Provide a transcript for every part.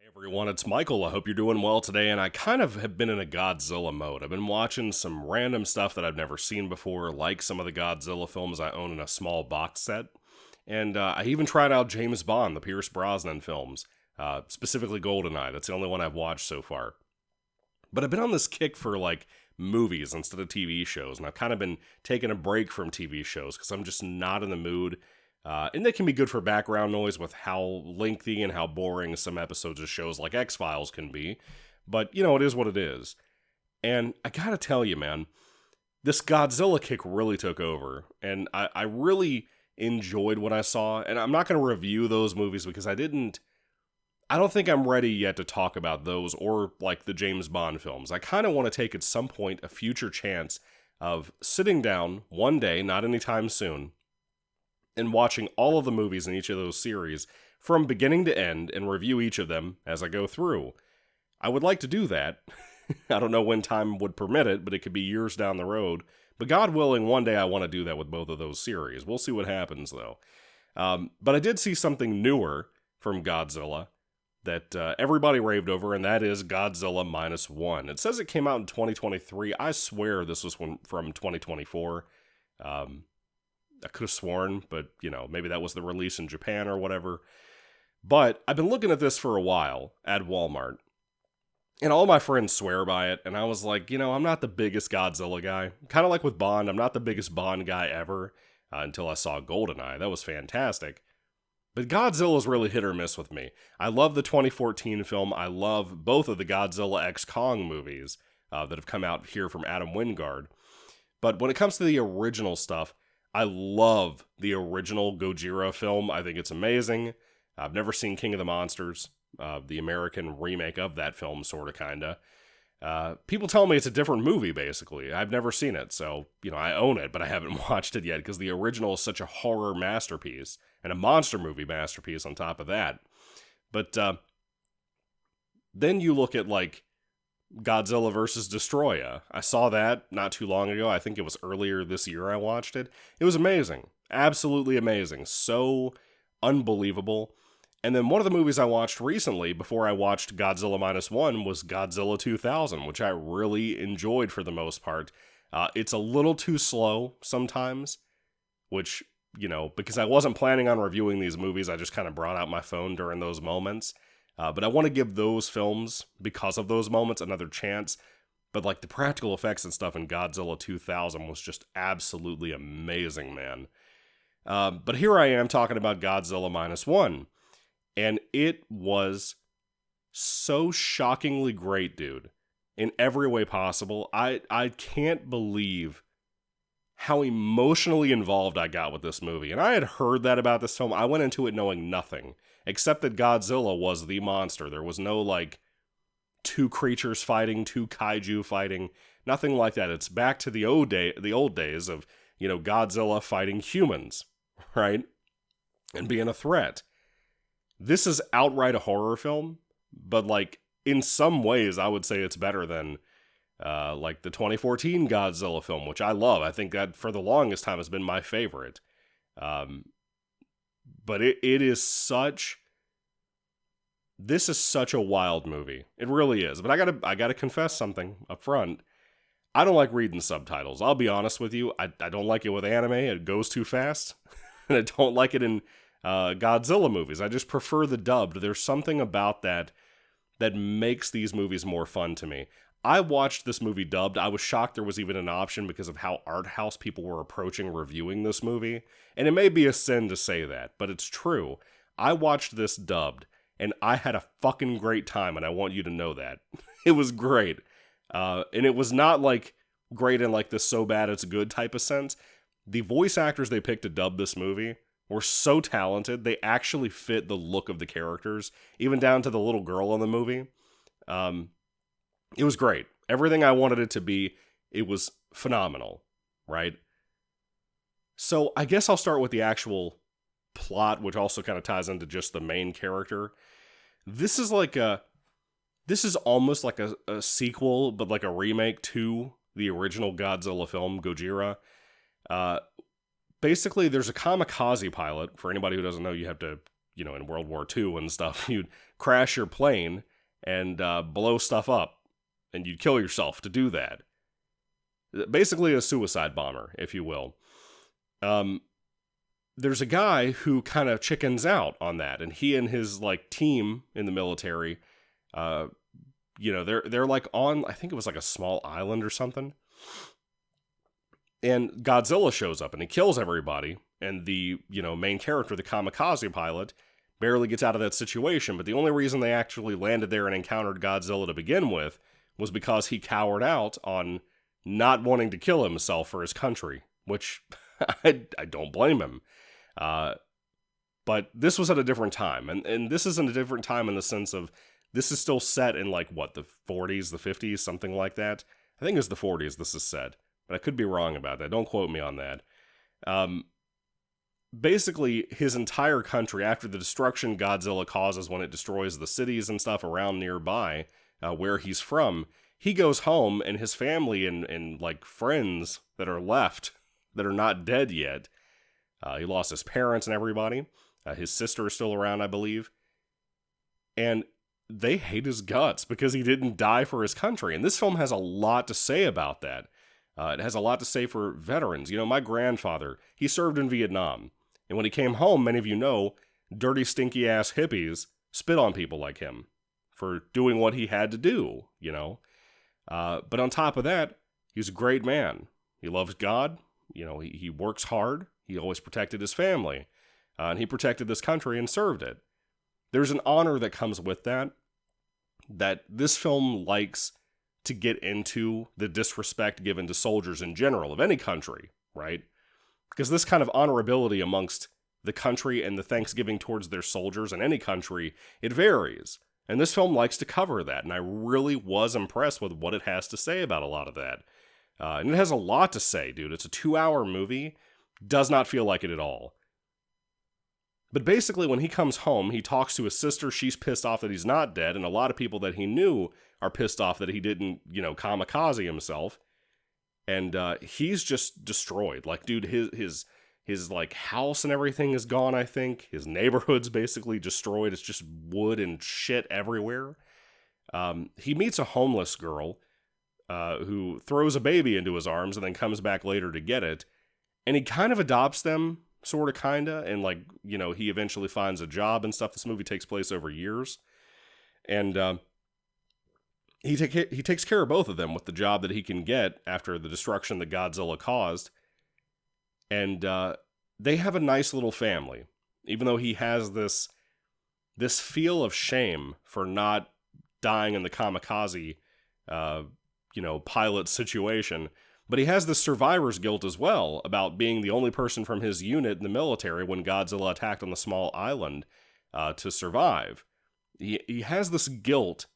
Everyone, it's Michael. I hope you're doing well today, and I kind of have been in a Godzilla mode. I've been watching some random stuff that I've never seen before, like some of the Godzilla films I own in a small box set, and I even tried out James Bond, the Pierce Brosnan films, specifically GoldenEye. That's the only one I've watched so far. But I've been on this kick for, movies instead of TV shows, and I've kind of been taking a break from TV shows because I'm just not in the mood. And they can be good for background noise with how lengthy and how boring some episodes of shows like X-Files can be. But, it is what it is. And I gotta tell you, man, this Godzilla kick really took over. And I really enjoyed what I saw. And I'm not going to review those movies because I don't think I'm ready yet to talk about those or, the James Bond films. I kind of want to take at some point a future chance of sitting down one day, not anytime soon, and watching all of the movies in each of those series from beginning to end and review each of them as I go through. I would like to do that. I don't know when time would permit it, but it could be years down the road. But God willing, one day I want to do that with both of those series. We'll see what happens, though. But I did see something newer from Godzilla that everybody raved over, and that is Godzilla Minus One. It says it came out in 2023. I swear this was from 2024. I could have sworn, but, maybe that was the release in Japan or whatever. But I've been looking at this for a while at Walmart, and all my friends swear by it, and I was like, I'm not the biggest Godzilla guy. Kind of like with Bond, I'm not the biggest Bond guy ever, until I saw GoldenEye. That was fantastic. But Godzilla's really hit or miss with me. I love the 2014 film. I love both of the Godzilla X Kong movies that have come out here from Adam Wingard. But when it comes to the original stuff, I love the original Gojira film. I think it's amazing. I've never seen King of the Monsters, the American remake of that film, sort of, kind of. People tell me it's a different movie, basically. I've never seen it, so, I own it, but I haven't watched it yet, because the original is such a horror masterpiece, and a monster movie masterpiece on top of that. But then you look at, Godzilla vs. Destroya. I saw that not too long ago. I think it was earlier this year I watched it. It was amazing. Absolutely amazing. So unbelievable. And then one of the movies I watched recently, before I watched Godzilla Minus One, was Godzilla 2000, which I really enjoyed for the most part. It's a little too slow sometimes, which, because I wasn't planning on reviewing these movies, I just kind of brought out my phone during those moments. But I want to give those films, because of those moments, another chance. But, the practical effects and stuff in Godzilla 2000 was just absolutely amazing, man. But here I am talking about Godzilla Minus One. And it was so shockingly great, dude. In every way possible. I can't believe how emotionally involved I got with this movie. And I had heard that about this film. I went into it knowing nothing. Except that Godzilla was the monster. There was no, two creatures fighting, two kaiju fighting. Nothing like that. It's back to the old days of, Godzilla fighting humans, right? And being a threat. This is outright a horror film, but, in some ways, I would say it's better than, the 2014 Godzilla film, which I love. I think that, for the longest time, has been my favorite. But it is this is such a wild movie. It really is. But I gotta confess something up front. I don't like reading subtitles. I'll be honest with you. I don't like it with anime. It goes too fast. And I don't like it in Godzilla movies. I just prefer the dubbed. There's something about that makes these movies more fun to me. I watched this movie dubbed. I was shocked there was even an option because of how art house people were approaching reviewing this movie. And it may be a sin to say that, but it's true. I watched this dubbed, and I had a fucking great time, and I want you to know that. It was great. And it was not, great in, this so bad it's good type of sense. The voice actors they picked to dub this movie were so talented. They actually fit the look of the characters, even down to the little girl in the movie. It was great. Everything I wanted it to be, it was phenomenal, right? So I guess I'll start with the actual plot, which also kind of ties into just the main character. This is almost like a sequel, but like a remake to the original Godzilla film, Gojira. Basically, there's a kamikaze pilot. For anybody who doesn't know, you have to in World War II and stuff, you'd crash your plane and blow stuff up, and you'd kill yourself to do that. Basically a suicide bomber, if you will. There's a guy who kind of chickens out on that, and he and his like team in the military, they're like on, I think it was like a small island or something. And Godzilla shows up and he kills everybody, and the, main character, the kamikaze pilot, barely gets out of that situation, but the only reason they actually landed there and encountered Godzilla to begin with was because he cowered out on not wanting to kill himself for his country, which I don't blame him. But this was at a different time, and this isn't a different time in the sense of this is still set in like, what, the 40s, the 50s, something like that? I think it's the 40s this is set, but I could be wrong about that. Don't quote me on that. Basically, his entire country, after the destruction Godzilla causes when it destroys the cities and stuff around nearby, where he's from, he goes home, and his family and like friends that are left, that are not dead yet, he lost his parents and everybody. His sister is still around, I believe. And they hate his guts because he didn't die for his country. And this film has a lot to say about that. It has a lot to say for veterans. My grandfather, he served in Vietnam. And when he came home, many of you know, dirty, stinky-ass hippies spit on people like him for doing what he had to do, But on top of that, he's a great man. He loves God. He works hard. He always protected his family. And he protected this country and served it. There's an honor that comes with that this film likes to get into the disrespect given to soldiers in general of any country, right? Because this kind of honorability amongst the country and the thanksgiving towards their soldiers in any country, it varies. And this film likes to cover that, and I really was impressed with what it has to say about a lot of that. And it has a lot to say, dude. It's a 2-hour movie. Does not feel like it at all. But basically, when he comes home, he talks to his sister. She's pissed off that he's not dead, and a lot of people that he knew are pissed off that he didn't, kamikaze himself. And he's just destroyed. Like, dude, his like house and everything is gone, I think. His neighborhood's basically destroyed. It's just wood and shit everywhere. He meets a homeless girl who throws a baby into his arms and then comes back later to get it. And he kind of adopts them, sort of, kind of. And, like, he eventually finds a job and stuff. This movie takes place over years. And he takes care of both of them with the job that he can get after the destruction that Godzilla caused. And they have a nice little family. Even though he has this feel of shame for not dying in the kamikaze, pilot situation. But he has this survivor's guilt as well about being the only person from his unit in the military when Godzilla attacked on the small island to survive. He has this guilt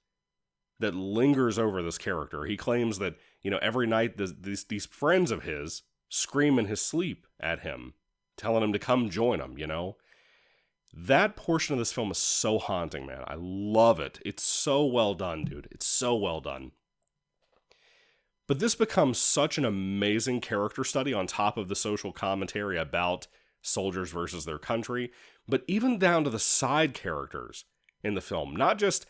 that lingers over this character. He claims that, every night these friends of his scream in his sleep at him, telling him to come join them, That portion of this film is so haunting, man. I love it. It's so well done, dude. It's so well done. But this becomes such an amazing character study on top of the social commentary about soldiers versus their country, but even down to the side characters in the film. Not just,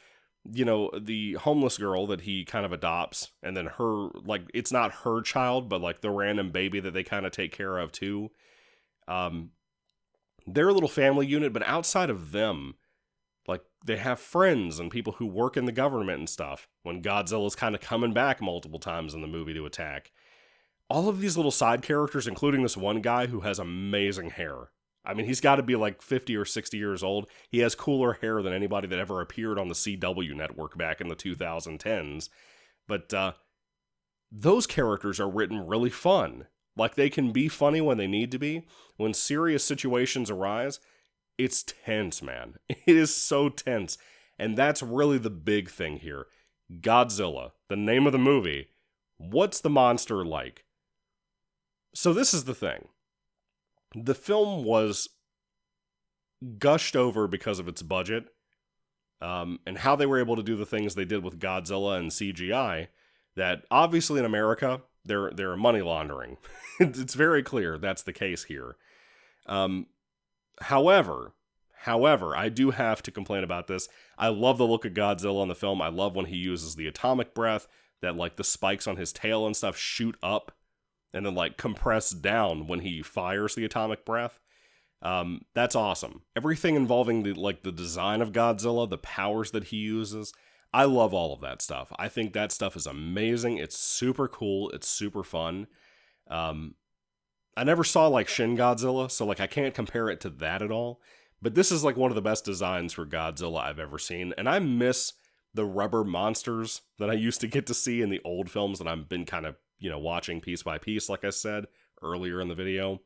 the homeless girl that he kind of adopts, and then her, like, it's not her child, but, like, the random baby that they kind of take care of, too. They're a little family unit, but outside of them, like, they have friends and people who work in the government and stuff when Godzilla's kind of coming back multiple times in the movie to attack. All of these little side characters, including this one guy who has amazing hair. I mean, he's got to be like 50 or 60 years old. He has cooler hair than anybody that ever appeared on the CW network back in the 2010s. But those characters are written really fun. Like, they can be funny when they need to be. When serious situations arise, it's tense, man. It is so tense. And that's really the big thing here. Godzilla, the name of the movie. What's the monster like? So this is the thing. The film was gushed over because of its budget, and how they were able to do the things they did with Godzilla and CGI, that obviously in America, they're money laundering. It's very clear that's the case here. However, However, I do have to complain about this. I love the look of Godzilla in the film. I love when he uses the atomic breath, that like the spikes on his tail and stuff shoot up and then like compress down when he fires the atomic breath. That's awesome. Everything involving the design of Godzilla, the powers that he uses, I love all of that stuff. I think that stuff is amazing. It's super cool. It's super fun. I never saw like Shin Godzilla, so like I can't compare it to that at all. But this is like one of the best designs for Godzilla I've ever seen, and I miss the rubber monsters that I used to get to see in the old films that I've been kind of, watching piece by piece, like I said earlier in the video.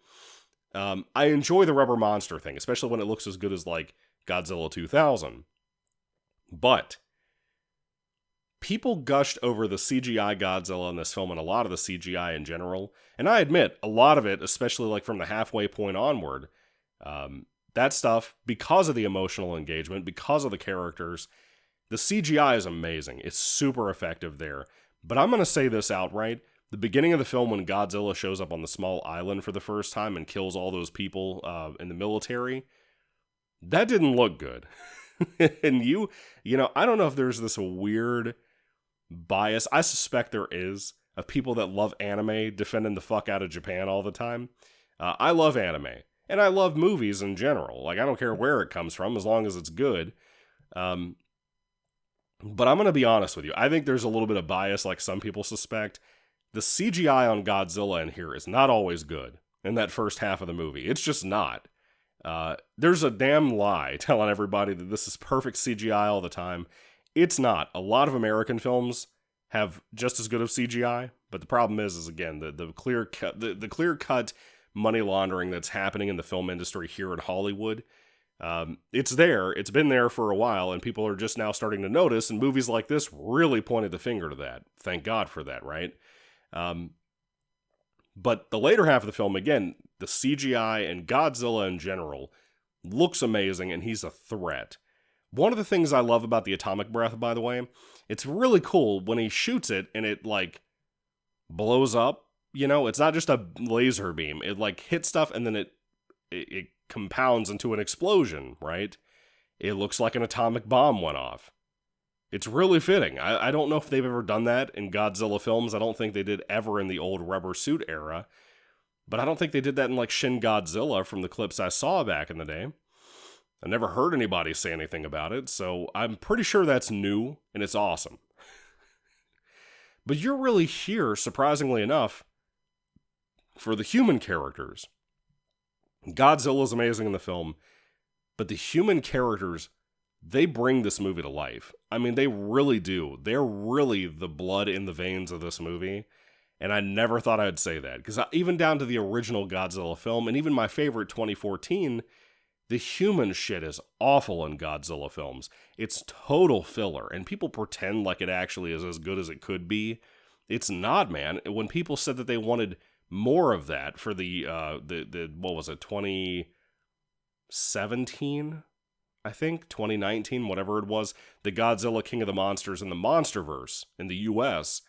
I enjoy the rubber monster thing, especially when it looks as good as like Godzilla 2000. But people gushed over the CGI Godzilla in this film and a lot of the CGI in general. And I admit, a lot of it, especially like from the halfway point onward, that stuff, because of the emotional engagement, because of the characters, the CGI is amazing. It's super effective there. But I'm going to say this outright. The beginning of the film when Godzilla shows up on the small island for the first time and kills all those people in the military, that didn't look good. And I don't know if there's this weird bias, I suspect there is, of people that love anime defending the fuck out of Japan all the time. I love anime, and I love movies in general. Like, I don't care where it comes from, as long as it's good. But I'm going to be honest with you. I think there's a little bit of bias, like some people suspect. The CGI on Godzilla in here is not always good in that first half of the movie. It's just not. There's a damn lie telling everybody that this is perfect CGI all the time. It's not. A lot of American films have just as good of CGI, but the problem is again, the clear cut money laundering that's happening in the film industry here in Hollywood. It's there. It's been there for a while, and people are just now starting to notice, and movies like this really pointed the finger to that. Thank God for that, right? But the later half of the film, again, the CGI and Godzilla in general looks amazing, and he's a threat. One of the things I love about the atomic breath, by the way, it's really cool when he shoots it and it, like, blows up. It's not just a laser beam. It, like, hits stuff and then it compounds into an explosion, right? It looks like an atomic bomb went off. It's really fitting. I don't know if they've ever done that in Godzilla films. I don't think they did ever in the old rubber suit era. But I don't think they did that in like Shin Godzilla from the clips I saw back in the day. I never heard anybody say anything about it, so I'm pretty sure that's new, and it's awesome. But you're really here, surprisingly enough, for the human characters. Godzilla's amazing in the film, but the human characters, they bring this movie to life. I mean, they really do. They're really the blood in the veins of this movie. And I never thought I'd say that. Because even down to the original Godzilla film, and even my favorite 2014, the human shit is awful in Godzilla films. It's total filler. And people pretend like it actually is as good as it could be. It's not, man. When people said that they wanted more of that for the what was it, 2017? I think, 2019, whatever it was, the Godzilla King of the Monsters in the Monsterverse in the US,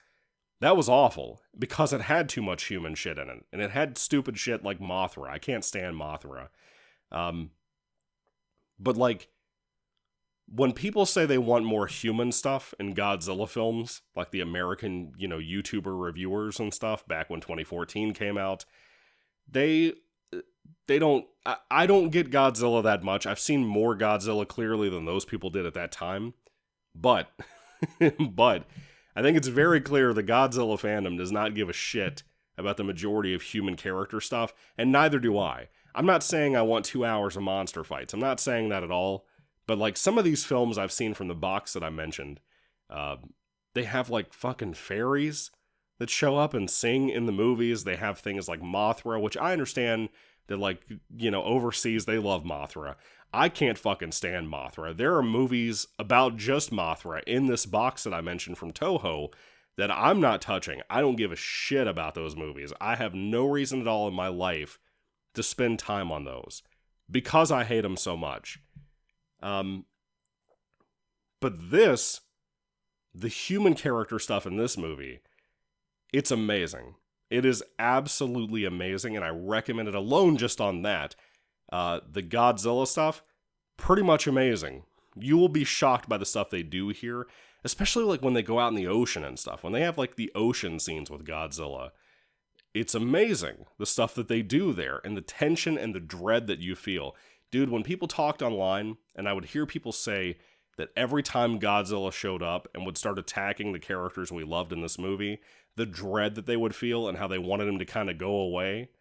that was awful, because it had too much human shit in it, and it had stupid shit like Mothra. I can't stand Mothra. But, like, when people say they want more human stuff in Godzilla films, like the American, YouTuber reviewers and stuff, back when 2014 came out, they don't, I don't get Godzilla that much. I've seen more Godzilla clearly than those people did at that time. But I think it's very clear the Godzilla fandom does not give a shit about the majority of human character stuff, and neither do I. I'm not saying I want 2 hours of monster fights. I'm not saying that at all. But like some of these films I've seen from the box that I mentioned, they have like fucking fairies that show up and sing in the movies. They have things like Mothra, which I understand that, like, overseas they love Mothra. I can't fucking stand Mothra. There are movies about just Mothra in this box that I mentioned from Toho that I'm not touching. I don't give a shit about those movies. I have no reason at all in my life to spend time on those because I hate them so much. But the human character stuff in this movie, it's amazing. It is absolutely amazing, and I recommend it alone just on that. The Godzilla stuff, pretty much amazing. You will be shocked by the stuff they do here, especially like when they go out in the ocean and stuff. When they have like the ocean scenes with Godzilla, it's amazing the stuff that they do there and the tension and the dread that you feel. Dude, when people talked online and I would hear people say that every time Godzilla showed up and would start attacking the characters we loved in this movie, the dread that they would feel and how they wanted him to kind of go away,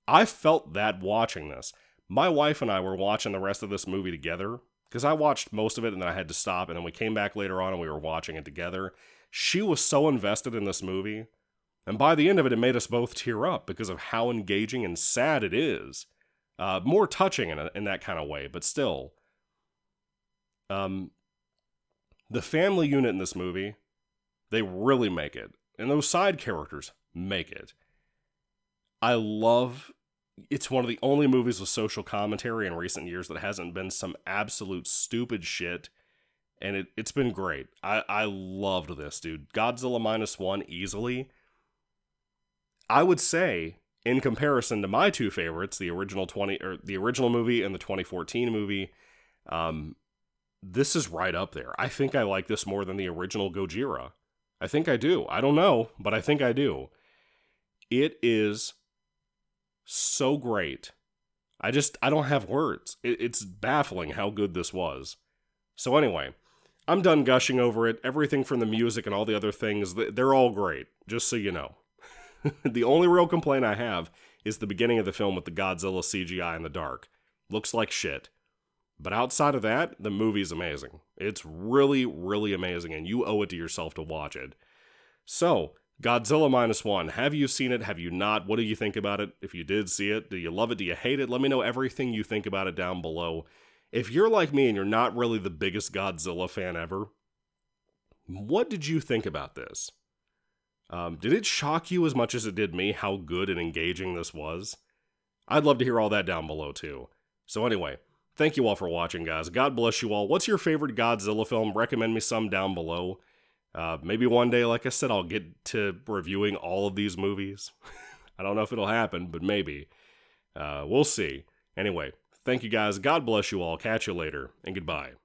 I felt that watching this. My wife and I were watching the rest of this movie together, because I watched most of it and then I had to stop, and then we came back later on and we were watching it together. She was so invested in this movie, and by the end of it, it made us both tear up because of how engaging and sad it is. More touching in that kind of way, but still. The family unit in this movie, they really make it. And those side characters make it. It's one of the only movies with social commentary in recent years that hasn't been some absolute stupid shit. And it's been great. I loved this, dude. Godzilla -1 easily. I would say, in comparison to my two favorites, the original movie and the 2014 movie, this is right up there. I think I like this more than the original Gojira. I think I do. I don't know, but I think I do. It is so great. I don't have words. It's baffling how good this was. So anyway, I'm done gushing over it. Everything from the music and all the other things, they're all great, just so you know. The only real complaint I have is the beginning of the film with the Godzilla CGI in the dark. Looks like shit. But outside of that, the movie's amazing. It's really, really amazing, and you owe it to yourself to watch it. So, Godzilla -1, have you seen it? Have you not? What do you think about it? If you did see it, do you love it? Do you hate it? Let me know everything you think about it down below. If you're like me and you're not really the biggest Godzilla fan ever, what did you think about this? Did it shock you as much as it did me how good and engaging this was? I'd love to hear all that down below too. So anyway, thank you all for watching, guys. God bless you all. What's your favorite Godzilla film? Recommend me some down below. Maybe one day, like I said, I'll get to reviewing all of these movies. I don't know if it'll happen, but maybe. We'll see. Anyway, thank you guys. God bless you all. Catch you later, and goodbye.